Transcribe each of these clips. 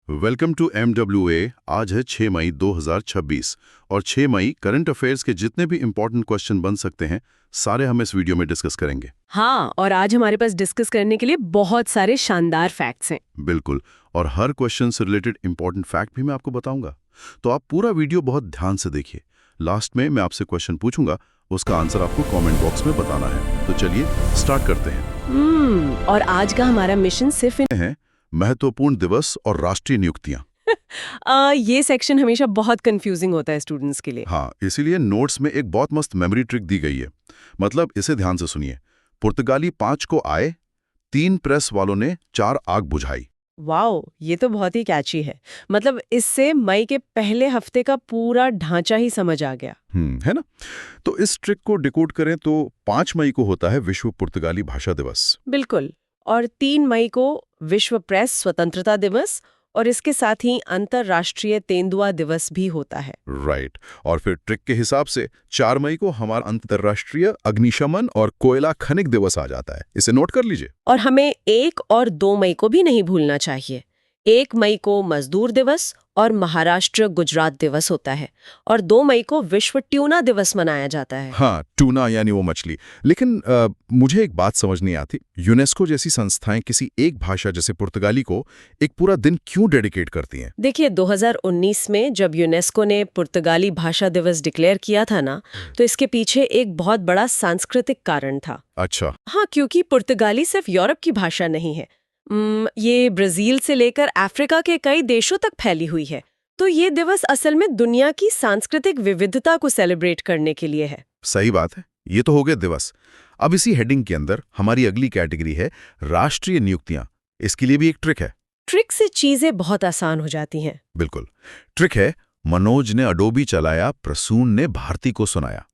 Welcome to MWA। आज है 6 मई 2026 और 6 मई करंट अफेयर्स के जितने भी इंपॉर्टेंट क्वेश्चन बन सकते हैं सारे हम इस वीडियो में डिस्कस करेंगे। हाँ, और आज हमारे पास डिस्कस करने के लिए बहुत सारे शानदार फैक्ट्स हैं। बिल्कुल, और हर क्वेश्चन से रिलेटेड इंपॉर्टेंट फैक्ट भी मैं आपको बताऊंगा, तो आप पूरा वीडियो बहुत ध्यान से देखिए। लास्ट में मैं आपसे क्वेश्चन पूछूंगा, उसका आंसर आपको कमेंट बॉक्स में बताना है। तो चलिए स्टार्ट करते हैं। और आज का हमारा मिशन सिर्फ हैं महत्वपूर्ण दिवस और राष्ट्रीय नियुक्तियां। ये सेक्शन हमेशा बहुत कंफ्यूजिंग होता है स्टूडेंट्स के लिए। हाँ, इसीलिए नोट्स में एक बहुत मस्त मेमोरी ट्रिक दी गई है। मतलब इसे ध्यान से सुनिए। पुर्तगाली 5 को आए, 3 प्रेस वालों ने 4 आग बुझाई। वाओ, ये तो बहुत ही कैची है। मतलब इससे मई के पहले हफ्ते का पूरा ढांचा ही समझ आ गया। है ना? तो इस ट्रिक को डिकोड करें तो 5 मई को होता है विश्व पुर्तगाली भाषा दिवस। बिल्कुल। और 3 मई को विश्व प्रेस स्वतंत्रता दिवस और इसके साथ ही अंतर्राष्ट्रीय तेंदुआ दिवस भी होता है। राइट। और फिर ट्रिक के हिसाब से 4 मई को हमारा अंतर्राष्ट्रीय अग्निशमन और कोयला खनिक दिवस आ जाता है। इसे नोट कर लीजिए। और हमें 1 और 2 मई को भी नहीं भूलना चाहिए। 1 मई को मजदूर दिवस और महाराष्ट्र गुजरात दिवस होता है और 2 मई को विश्व ट्यूना दिवस मनाया जाता है। हाँ, टूना यानी वो मछली। लेकिन मुझे एक बात समझ नहीं आती, यूनेस्को जैसी संस्थाएं किसी एक भाषा जैसे पुर्तगाली को एक पूरा दिन क्यों डेडिकेट करती हैं? देखिए, 2019 में जब यूनेस्को ने पुर्तगाली भाषा दिवस डिक्लेयर किया था ना, तो इसके पीछे एक बहुत बड़ा सांस्कृतिक कारण था। अच्छा। हाँ, क्योंकि पुर्तगाली सिर्फ यूरोप की भाषा नहीं है। ये ब्राजील से लेकर अफ्रीका के कई देशों तक फैली हुई है। तो ये दिवस असल में दुनिया की सांस्कृतिक विविधता को सेलिब्रेट करने के लिए है। सही बात है। ये तो हो गया दिवस। अब इसी हेडिंग के अंदर हमारी अगली कैटेगरी है राष्ट्रीय नियुक्तियां। इसके लिए भी एक ट्रिक है। ट्रिक से चीजें बहुत आसान हो जाती हैं। बिल्कुल। ट्रिक है, मनोज ने अडोबी चलाया, प्रसून ने भारती को सुनाया।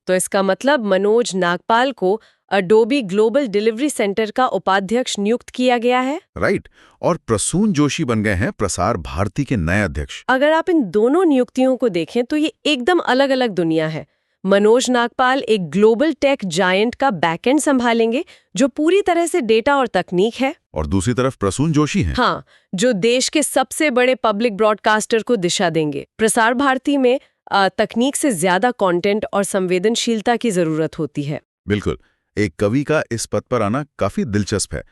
तो इसका मतलब मनोज नागपाल को अडोबी ग्लोबल डिलीवरी सेंटर का उपाध्यक्ष नियुक्त किया गया है। राइट। और प्रसून जोशी बन गए हैं प्रसार भारती के नए अध्यक्ष। अगर आप इन दोनों नियुक्तियों को देखें तो ये एकदम अलग अलग दुनिया है। मनोज नागपाल एक ग्लोबल टेक जायंट का बैकएंड संभालेंगे जो पूरी तरह से डेटा और तकनीक है, और दूसरी तरफ प्रसून जोशी हैं। हाँ, जो देश के सबसे बड़े पब्लिक ब्रॉडकास्टर को दिशा देंगे। प्रसार भारती में तकनीक से ज्यादा कंटेंट और संवेदनशीलता की जरूरत होती है। बिल्कुल। एक कवि का इस पद पर आना काफी दिलचस्प है।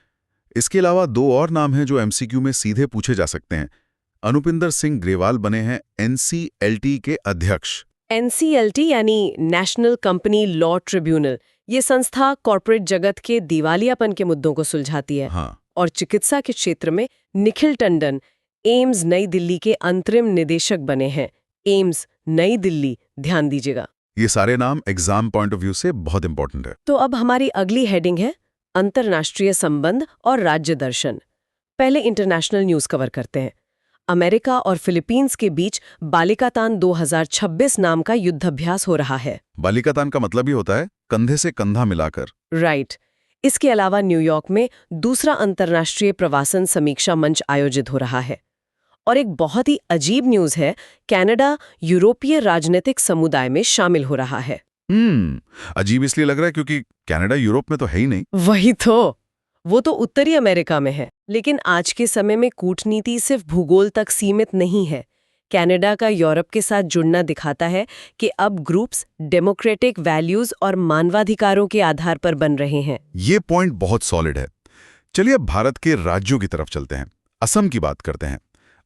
इसके अलावा 2 और नाम हैं जो MCQ में सीधे पूछे जा सकते हैं। अनुपिंदर सिंह ग्रेवाल बने हैं NCLT के अध्यक्ष। NCLT यानी नेशनल कंपनी लॉ ट्रिब्यूनल। ये संस्था कॉर्पोरेट जगत के दिवालियापन के मुद्दों को सुलझाती है। हाँ। और चिकित्सा के क्षेत्र में निखिल टंडन एम्स नई दिल्ली के अंतरिम निदेशक बने हैं। एम्स नई दिल्ली, ध्यान दीजिएगा। ये सारे नाम एग्जाम पॉइंट ऑफ व्यू से बहुत इंपॉर्टेंट है। तो अब हमारी अगली हेडिंग है अंतर्राष्ट्रीय संबंध और राज्य दर्शन। पहले इंटरनेशनल न्यूज कवर करते हैं। अमेरिका और फिलीपींस के बीच बालिकातान 2026 नाम का युद्धाभ्यास हो रहा है। बालिकातान का मतलब ही होता है कंधे से कंधा मिलाकर। राइट। इसके अलावा न्यूयॉर्क में दूसरा अंतर्राष्ट्रीय प्रवासन समीक्षा मंच आयोजित हो रहा है। और एक बहुत ही अजीब न्यूज है, कनाडा यूरोपीय राजनीतिक समुदाय में शामिल हो रहा है। अजीब इसलिए लग रहा है क्योंकि कनाडा यूरोप में तो है ही नहीं। वही तो, वो तो उत्तरी अमेरिका में है। लेकिन आज के समय में कूटनीति सिर्फ भूगोल तक सीमित नहीं है। कनाडा का यूरोप के साथ जुड़ना दिखाता है कि अब ग्रुप्स डेमोक्रेटिक वैल्यूज और मानवाधिकारों के आधार पर बन रहे हैं। ये पॉइंट बहुत सॉलिड है। चलिए अब भारत के राज्यों की तरफ चलते हैं। असम की बात करते हैं।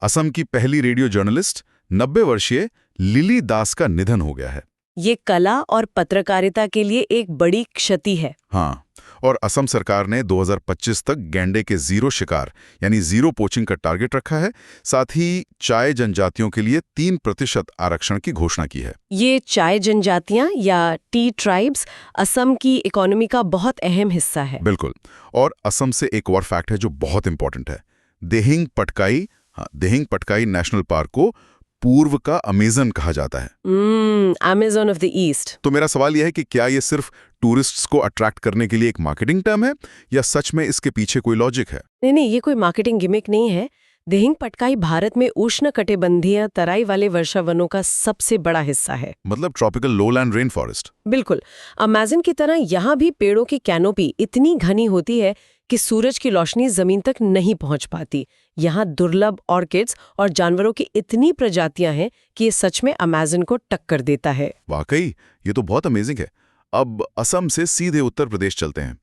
असम की पहली रेडियो जर्नलिस्ट 90 वर्षीय लिली दास का निधन हो गया है। ये कला और पत्रकारिता के लिए एक बड़ी क्षति है। हाँ, और असम सरकार ने 2025 तक गैंडे के 0 शिकार यानी 0 पोचिंग का टारगेट रखा है। साथ ही चाय जनजातियों के लिए 3% आरक्षण की घोषणा की है। ये चाय जनजातियां या टी ट्राइब्स असम की इकोनॉमी का बहुत अहम हिस्सा है। बिल्कुल। और असम से एक और फैक्ट है जो बहुत इंपॉर्टेंट है। देहिंग पटकाई नेशनल पार्क को पूर्व का अमेजन कहा जाता है। Amazon of the east. तो मेरा सवाल यह है कि क्या ये सिर्फ टूरिस्ट्स को अट्रैक्ट करने के लिए एक मार्केटिंग टर्म है या सच में इसके पीछे कोई लॉजिक है? नहीं, ये कोई मार्केटिंग गिमिक नहीं है। दिहिंग पटकाई भारत में उष्णकटिबंधीय तराई वाले वर्षावनों का सबसे बड़ा हिस्सा है। मतलब ट्रॉपिकल लोलैंड रेन फॉरेस्ट। बिल्कुल, अमेज़न की तरह यहाँ भी पेड़ों की कैनोपी इतनी घनी होती है कि सूरज की रोशनी जमीन तक नहीं पहुंच पाती। यहाँ दुर्लभ ऑर्किड्स और जानवरों की इतनी प्रजातियां हैं कि ये सच में अमेज़न को टक्कर देता है। वाकई ये तो बहुत अमेजिंग है। अब असम से सीधे उत्तर प्रदेश चलते हैं।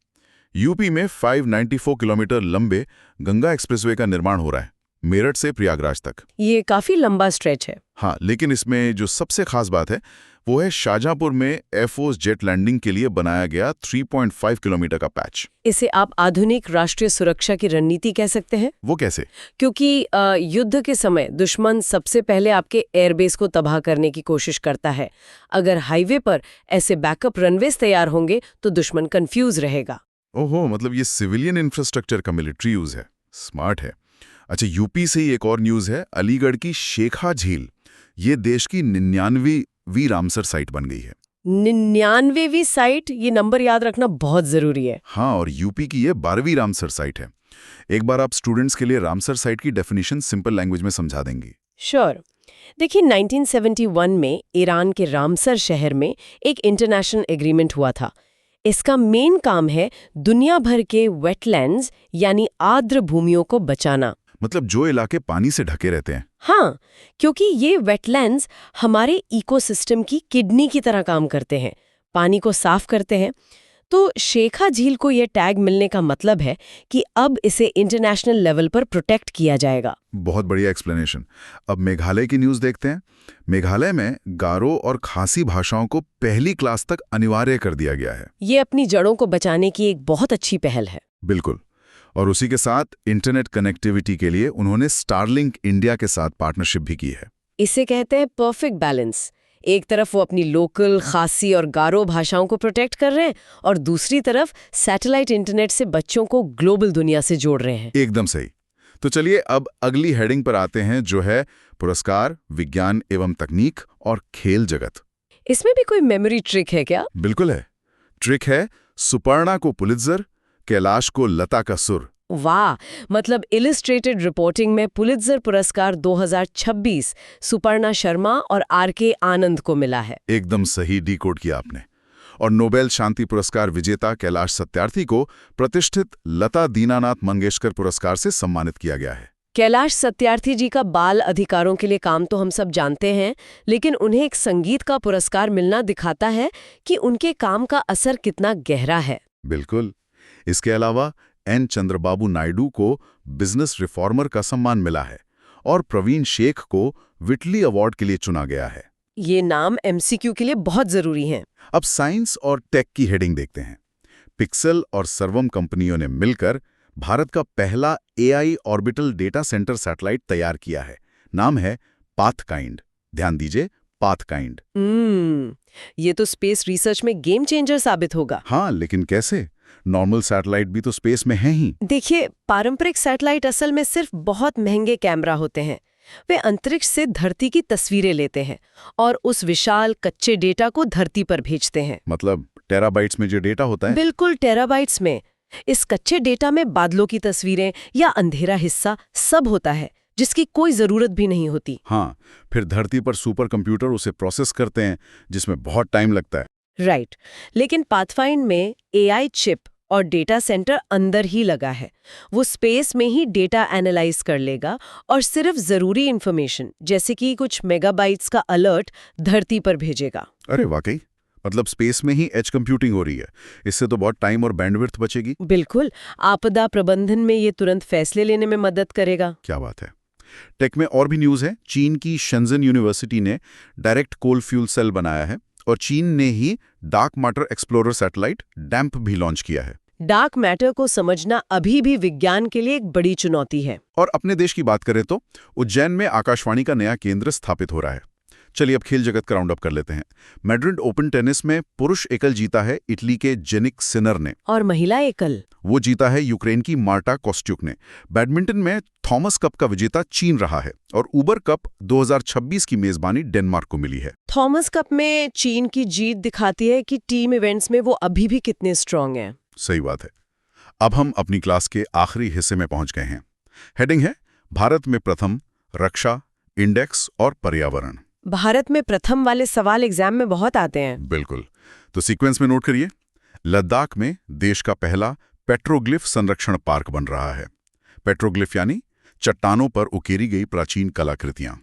यूपी में 594 किलोमीटर लंबे गंगा एक्सप्रेसवे का निर्माण हो रहा है, मेरठ से प्रयागराज तक। ये काफी लंबा स्ट्रेच है। हाँ, लेकिन इसमें जो सबसे खास बात है वो है शाहजहांपुर में एयरफोर्स जेट लैंडिंग के लिए बनाया गया 3.5 किलोमीटर का पैच। इसे आप आधुनिक राष्ट्रीय सुरक्षा की रणनीति कह सकते हैं। वो कैसे? क्योंकि युद्ध के समय दुश्मन सबसे पहले आपके एयरबेस को तबाह करने की कोशिश करता है। अगर हाईवे पर ऐसे बैकअप रनवेज तैयार होंगे तो दुश्मन कंफ्यूज रहेगा। ओहो, मतलब ये सिविलियन इंफ्रास्ट्रक्चर का मिलिट्री यूज है। स्मार्ट है। अच्छा, यूपी से ही एक और न्यूज है। अलीगढ़ की शेखा झील, ये देश की 99वीं रामसर साइट बन गई है। 99वीं साइट, ये नंबर याद रखना बहुत जरूरी है। हाँ, और यूपी की ये 12वीं रामसर साइट है। एक बार आप स्टूडेंट्स के लिए रामसर साइट की डेफिनेशन सिंपल लैंग्वेज में समझा देंगी। श्योर। देखिए, 1971 में ईरान के रामसर शहर में एक इंटरनेशनल एग्रीमेंट हुआ था। इसका मेन काम है दुनिया भर के वेटलैंड्स यानी आर्द्र भूमियों को बचाना। मतलब जो इलाके पानी से ढके रहते हैं। हाँ, क्योंकि ये वेटलैंड्स हमारे इकोसिस्टम की किडनी की तरह काम करते हैं, पानी को साफ करते हैं। तो शेखा झील को ये टैग मिलने का मतलब है कि अब इसे इंटरनेशनल लेवल पर प्रोटेक्ट किया जाएगा। बहुत बढ़िया एक्सप्लेनेशन। अब मेघालय की न्यूज़ देखते हैं। मेघालय में गारो और खासी भाषाओं को पहली क्लास तक अनिवार्य कर दिया गया है। ये अपनी जड़ों को बचाने की एक बहुत अच्छी पहल है। बिल्कुल। और उसी के साथ इंटरनेट कनेक्टिविटी के लिए उन्होंने स्टारलिंक इंडिया के साथ पार्टनरशिप भी की है। इसे कहते हैं परफेक्ट बैलेंस। एक तरफ वो अपनी लोकल, खासी और गारो भाषाओं को प्रोटेक्ट कर रहे हैं और दूसरी तरफ सैटेलाइट इंटरनेट से बच्चों को ग्लोबल दुनिया से जोड़ रहे हैं। एकदम सही। तो चलिए अब अगली हेडिंग पर आते हैं, जो है पुरस्कार, विज्ञान एवं तकनीक और खेल जगत। इसमें भी कोई मेमोरी ट्रिक है क्या? बिल्कुल है। ट्रिक है, सुपर्णा को पुलित्जर, कैलाश को लता का सुर। वाह, मतलब इलिस्ट्रेटेड रिपोर्टिंग में पुलित्जर पुरस्कार 2026 सुपर्णा शर्मा और आर.के. आनंद को मिला है। एकदम सही डीकोड किया आपने। और नोबेल शांति पुरस्कार विजेता कैलाश सत्यार्थी को प्रतिष्ठित लता दीनानाथ मंगेशकर पुरस्कार से सम्मानित किया गया है। कैलाश सत्यार्थी जी का बाल अधिकारों के लिए काम तो हम सब जानते हैं, लेकिन उन्हें एक संगीत का पुरस्कार मिलना दिखाता है कि उनके काम का असर कितना गहरा है। बिल्कुल। इसके अलावा एन चंद्रबाबू नायडू को बिजनेस रिफॉर्मर का सम्मान मिला है और प्रवीण शेख को विटली अवार्ड के लिए चुना गया है। ये नाम एमसीक्यू के लिए बहुत जरूरी हैं। अब साइंस और टेक की हेडिंग देखते हैं। पिक्सल और सर्वम कंपनियों ने मिलकर भारत का पहला AI orbital data centre satellite तैयार किया है। नाम है पाथकाइंड। ध्यान दीजिए, पाथकाइंड। ये तो स्पेस रिसर्च में गेम चेंजर साबित होगा। हाँ, लेकिन कैसे? नॉर्मल सैटेलाइट भी तो स्पेस में है ही। देखिए, पारंपरिक सैटेलाइट असल में सिर्फ बहुत महंगे कैमरा होते हैं। वे अंतरिक्ष से धरती की तस्वीरें लेते हैं और उस विशाल कच्चे डेटा को धरती पर भेजते हैं। मतलब टेराबाइट्स में जो डेटा होता है? बिल्कुल, टेराबाइट्स में। इस कच्चे डेटा में बादलों की तस्वीरें या अंधेरा हिस्सा सब होता है, जिसकी कोई जरूरत भी नहीं होती। हाँ, फिर धरती पर सुपर कंप्यूटर उसे प्रोसेस करते हैं, जिसमें बहुत टाइम लगता है। राइट। लेकिन पाथफाइंड में एआई चिप और डेटा सेंटर अंदर ही लगा है। वो स्पेस में ही डेटा एनालाइज कर लेगा और सिर्फ जरूरी इंफॉर्मेशन, जैसे कि कुछ मेगाबाइट्स का अलर्ट, धरती पर भेजेगा। अरे वाकई, मतलब स्पेस में ही एज कंप्यूटिंग हो रही है। इससे तो बहुत टाइम और बैंडविड्थ बचेगी। बिल्कुल, आपदा प्रबंधन में ये तुरंत फैसले लेने में मदद करेगा। क्या बात है। टेक में और भी न्यूज़ है। चीन की शेंजन यूनिवर्सिटी ने डायरेक्ट कोल फ्यूल सेल बनाया है और चीन ने ही डार्क मैटर एक्सप्लोरर सैटेलाइट डैम्प भी लॉन्च किया है। डार्क मैटर को समझना अभी भी विज्ञान के लिए एक बड़ी चुनौती है। और अपने देश की बात करें तो उज्जैन में आकाशवाणी का नया केंद्र स्थापित हो रहा है। चलिए अब खेल जगत का राउंड अप कर लेते हैं। मैड्रिड ओपन टेनिस में पुरुष एकल जीता है इटली के जेनिक सिनर ने, और महिला एकल वो जीता है यूक्रेन की मार्टा कोस्ट्युक ने। बैडमिंटन में थॉमस कप का विजेता चीन रहा है और उबर कप 2026 की मेजबानी डेनमार्क को मिली है। थॉमस कप में चीन की जीत दिखाती है कि टीम इवेंट्स में वो अभी भी कितने स्ट्रांग हैं। सही बात है। अब हम अपनी क्लास के आखिरी हिस्से में पहुंच गए हैं। हेडिंग है भारत में प्रथम, रक्षा, इंडेक्स और पर्यावरण। भारत में प्रथम वाले सवाल एग्जाम में बहुत आते हैं। बिल्कुल। तो सीक्वेंस में नोट करिए। लद्दाख में देश का पहला पेट्रोग्लिफ संरक्षण पार्क बन रहा है। पेट्रोग्लिफ यानी चट्टानों पर उकेरी गई प्राचीन कलाकृतियां।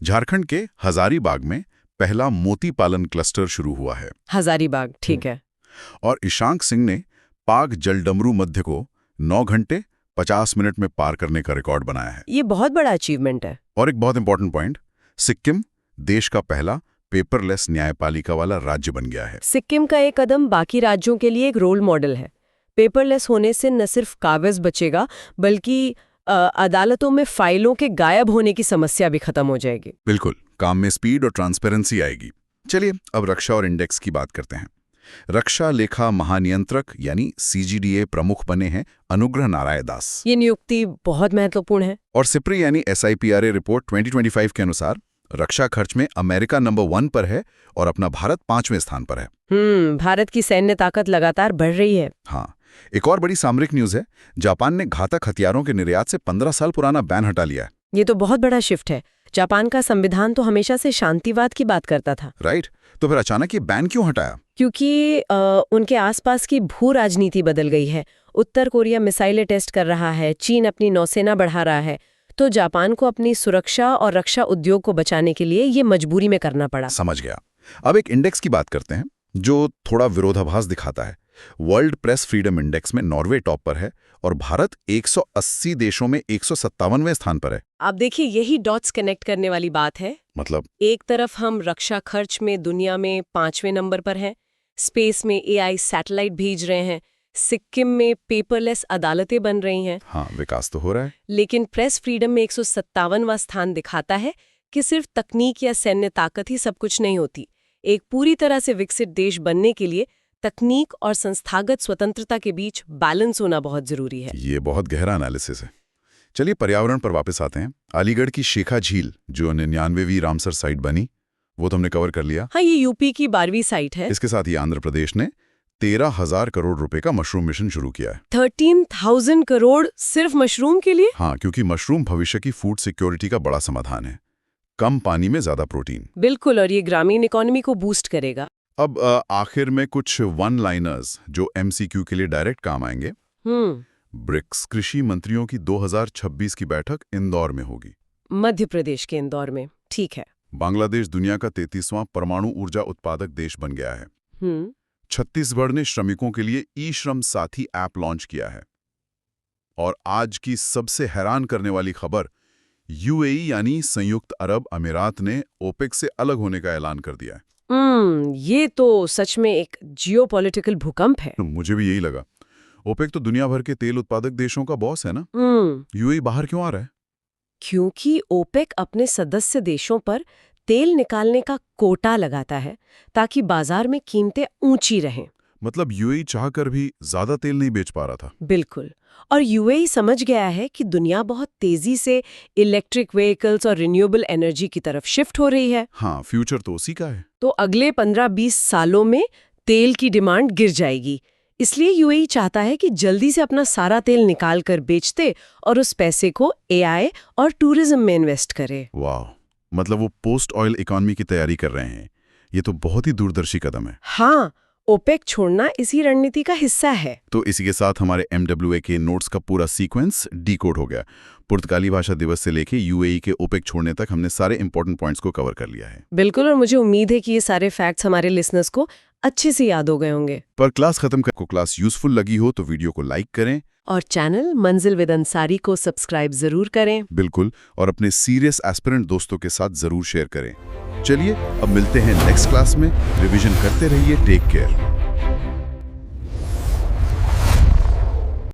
झारखंड के हजारीबाग में पहला मोती पालन क्लस्टर शुरू हुआ है। हजारीबाग, ठीक है। और ईशांक सिंह ने पाक जलडमरू मध्य को 9 घंटे 50 मिनट में पार करने का रिकॉर्ड बनाया है। ये बहुत बड़ा अचीवमेंट है। और एक बहुत इंपॉर्टेंट पॉइंट, सिक्किम देश का पहला पेपरलेस न्यायपालिका वाला राज्य बन गया है। सिक्किम का एक कदम बाकी राज्यों के लिए एक रोल मॉडल है। पेपरलेस होने से न सिर्फ कागज बचेगा, बल्कि अदालतों में फाइलों के गायब होने की समस्या भी खत्म हो जाएगी। बिल्कुल, काम में स्पीड और ट्रांसपेरेंसी आएगी। चलिए अब रक्षा और इंडेक्स की बात करते हैं। रक्षा लेखा महानियंत्रक यानी CGDA प्रमुख बने हैं अनुग्रह नारायण दास। ये नियुक्ति बहुत महत्वपूर्ण है। और सिप्री यानी SIPRA रिपोर्ट 2025 के अनुसार रक्षा खर्च में अमेरिका नंबर 1 पर है और अपना भारत 5वें स्थान पर है। भारत की सैन्य ताकत लगातार बढ़ रही है। हाँ, एक और बड़ी सामरिक न्यूज है। जापान ने घातक हथियारों के निर्यात से 15 साल पुराना बैन हटा लिया है। ये तो बहुत बड़ा शिफ्ट है। जापान का संविधान तो हमेशा से शांतिवाद की बात करता था। राइट, तो फिर अचानक ये बैन क्यों हटाया? क्योंकि उनके आसपास की भू राजनीति बदल गई है। उत्तर कोरिया मिसाइलें टेस्ट कर रहा है, चीन अपनी नौसेना बढ़ा रहा है, तो जापान को अपनी सुरक्षा और रक्षा उद्योग को बचाने के लिए ये मजबूरी में करना पड़ा। समझ गया। अब एक इंडेक्स की बात करते हैं जो थोड़ा विरोधाभास दिखाता है। वर्ल्ड प्रेस फ्रीडम इंडेक्स में नॉर्वे टॉप पर है और भारत 180 देशों में 157वें स्थान पर है। आप देखिए, यही डॉट्स कनेक्ट करने वाली बात है। मतलब एक तरफ हम रक्षा खर्च में दुनिया में 5वें नंबर पर हैं, स्पेस में AI सैटेलाइट भेज रहे हैं, सिक्किम में पेपरलेस अदालतें बन रही हैं। हाँ, विकास तो हो रहा है। लेकिन प्रेस फ्रीडम में 157वां स्थान दिखाता है कि सिर्फ तकनीक या सैन्य ताकत ही सब कुछ नहीं होती। एक पूरी तरह से विकसित देश बनने के लिए तकनीक और संस्थागत स्वतंत्रता के बीच बैलेंस होना बहुत जरूरी है। ये बहुत गहरा एनालिसिस है। चलिए पर्यावरण पर वापस आते हैं। अलीगढ़ की शेखा झील जो 99वीं रामसर साइट बनी, वो तो हमने कवर कर लिया। हाँ, ये यूपी की 12वीं साइट है। इसके साथ ही आंध्र प्रदेश ने 13,000 करोड़ रुपए का मशरूम मिशन शुरू किया है। 13,000 करोड़ सिर्फ मशरूम के लिए? हाँ, क्योंकि मशरूम भविष्य की फूड सिक्योरिटी का बड़ा समाधान है। कम पानी में ज्यादा प्रोटीन। बिल्कुल, और ये ग्रामीण इकोनॉमी को बूस्ट करेगा। अब आखिर में कुछ वन लाइनर्स जो MCQ के लिए डायरेक्ट काम आएंगे। ब्रिक्स कृषि मंत्रियों की 2026 की बैठक इंदौर में होगी। मध्य प्रदेश के इंदौर में, ठीक है। बांग्लादेश दुनिया का 33वां परमाणु ऊर्जा उत्पादक देश बन गया है। छत्तीसगढ़ ने श्रमिकों के लिए ई-श्रम साथी ऐप लॉन्च किया है। और आज की सबसे हैरान करने वाली खबर, UAE यानी संयुक्त अरब अमीरात ने OPEC से अलग होने का ऐलान कर दिया है। ये तो सच में एक जियोपॉलिटिकल भूकंप है। मुझे भी यही लगा। OPEC तो दुनिया भर के तेल उत्पादक देशों का बॉस है ना। UAE बाहर क्यों आ रहा है? क्योंकि OPEC अपने सदस्य देशों पर तेल निकालने का कोटा लगाता है ताकि बाजार में कीमतें ऊंची रहें। मतलब UAE चाहकर भी ज्यादा तेल नहीं बेच पा रहा था। बिल्कुल। और UAE समझ गया है कि दुनिया बहुत तेजी से इलेक्ट्रिक व्हीकल्स और रिन्यूएबल एनर्जी की तरफ शिफ्ट हो रही है। हाँ, फ्यूचर तो उसी का है। तो अगले 15-20 सालों में तेल की डिमांड गिर जाएगी। इसलिए UAE चाहता है कि जल्दी से अपना सारा तेल निकाल कर बेचते और उस पैसे को AI और टूरिज्म में इन्वेस्ट करे। वाह, मतलब वो पोस्ट ऑयल इकोनॉमी की तैयारी कर रहे हैं। ये तो बहुत ही दूरदर्शी कदम है। हाँ, OPEC छोड़ना इसी रणनीति का हिस्सा है। तो इसी के साथ हमारे MWA के नोट्स का पूरा सीक्वेंस डीकोड हो गया। पुर्तगाली भाषा दिवस से लेके UAE के OPEC छोड़ने तक हमने सारे इंपॉर्टेंट पॉइंट्स को कवर कर लिया है। बिल्कुल, और मुझे उम्मीद है कि ये सारे फैक्ट्स हमारे लिसनर्स को अच्छे से याद हो गए होंगे। पर क्लास खत्म कर को क्लास यूजफुल लगी हो तो वीडियो को लाइक करें और चैनल मंजिल विद अंसारी को सब्सक्राइब जरूर करें। बिल्कुल, और अपने सीरियस एस्पिरेंट दोस्तों के साथ जरूर शेयर करें। चलिए अब मिलते हैं नेक्स्ट क्लास में। रिवीजन करते रहिए। Take care.